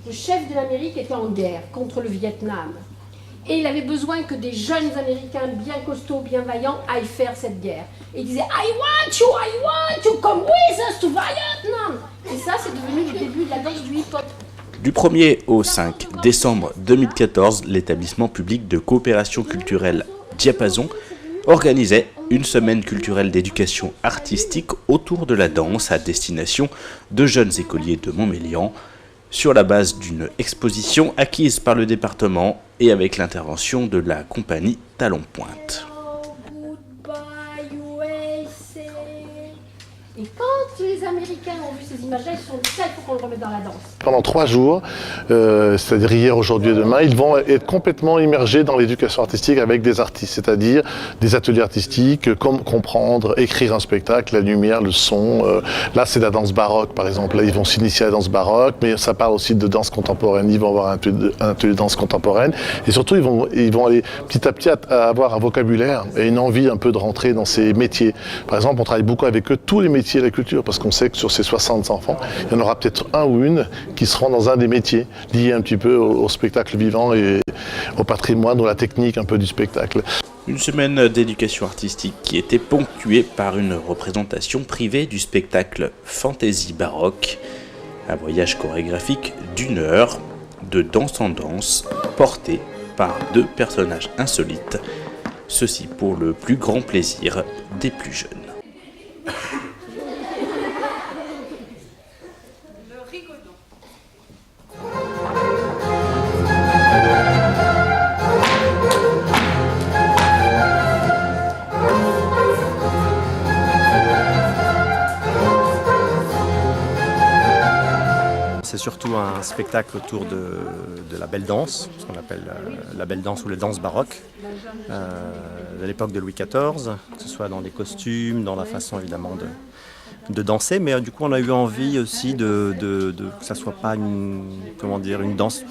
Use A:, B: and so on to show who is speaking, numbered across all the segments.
A: le chef de l'Amérique était en guerre contre le Vietnam. Et il avait besoin que des jeunes Américains bien costauds, bien vaillants, aillent faire cette guerre. Et il disait « I want you, come with us to Vietnam !» Et ça, c'est devenu le début de la danse du hip-hop.
B: Du 1er au 5 décembre 2014, l'établissement public de coopération culturelle Diapason organisait une semaine culturelle d'éducation artistique autour de la danse à destination de jeunes écoliers de Montmélian, sur la base d'une exposition acquise par le département et avec l'intervention de la compagnie Talon Pointe.
A: Et quand les Américains ont vu ces images-là, ils se sont dit ça, il faut qu'on le remette dans la danse.
C: Pendant 3 jours, c'est-à-dire hier, aujourd'hui et demain, ils vont être complètement immergés dans l'éducation artistique avec des artistes, c'est-à-dire des ateliers artistiques, comme comprendre, écrire un spectacle, la lumière, le son. Là, c'est la danse baroque, par exemple. Là, ils vont s'initier à la danse baroque, mais ça parle aussi de danse contemporaine. Ils vont avoir un atelier de danse contemporaine. Et surtout, ils vont aller petit à petit à avoir un vocabulaire et une envie un peu de rentrer dans ces métiers. Par exemple, on travaille beaucoup avec eux, tous les métiers de la culture, parce qu'on sait que sur ces 60 enfants, il y en aura peut-être un ou une qui seront dans un des métiers liés un petit peu au spectacle vivant et au patrimoine ou à la technique un peu du spectacle.
B: Une semaine d'éducation artistique qui était ponctuée par une représentation privée du spectacle Fantaisie baroque, un voyage chorégraphique d'1 heure de danse en danse porté par 2 personnages insolites, ceci pour le plus grand plaisir des plus jeunes.
D: C'est surtout un spectacle autour de la belle danse, ce qu'on appelle la belle danse ou la danse baroque, de l'époque de Louis XIV, que ce soit dans les costumes, dans la façon évidemment de danser, mais du coup on a eu envie aussi que ça soit pas une danse,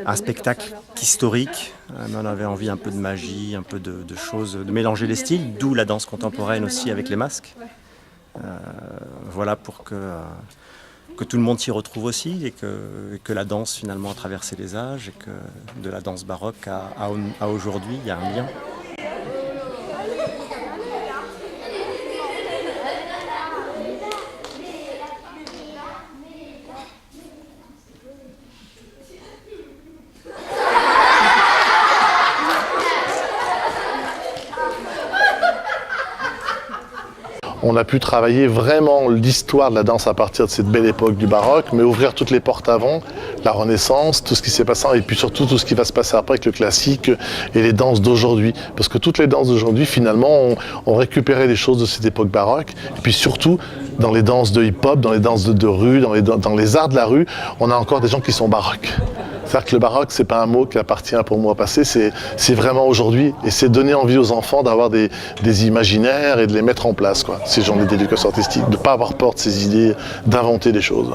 D: un spectacle historique, mais on avait envie un peu de magie, un peu de choses, de mélanger les styles, d'où la danse contemporaine aussi avec les masques. Voilà pour que tout le monde s'y retrouve aussi et que la danse finalement a traversé les âges et que de la danse baroque à aujourd'hui, il y a un lien.
C: On a pu travailler vraiment l'histoire de la danse à partir de cette belle époque du baroque, mais ouvrir toutes les portes avant, la Renaissance, tout ce qui s'est passé, et puis surtout tout ce qui va se passer après avec le classique et les danses d'aujourd'hui. Parce que toutes les danses d'aujourd'hui, finalement, ont récupéré des choses de cette époque baroque. Et puis surtout, dans les danses de hip-hop, dans les danses de rue, dans les arts de la rue, on a encore des gens qui sont baroques. C'est-à-dire que le baroque, c'est pas un mot qui appartient pour moi au passé, c'est vraiment aujourd'hui. Et c'est donner envie aux enfants d'avoir des imaginaires et de les mettre en place, quoi. Ces gens d'éducation artistique, de ne pas avoir peur de ces idées, d'inventer des choses.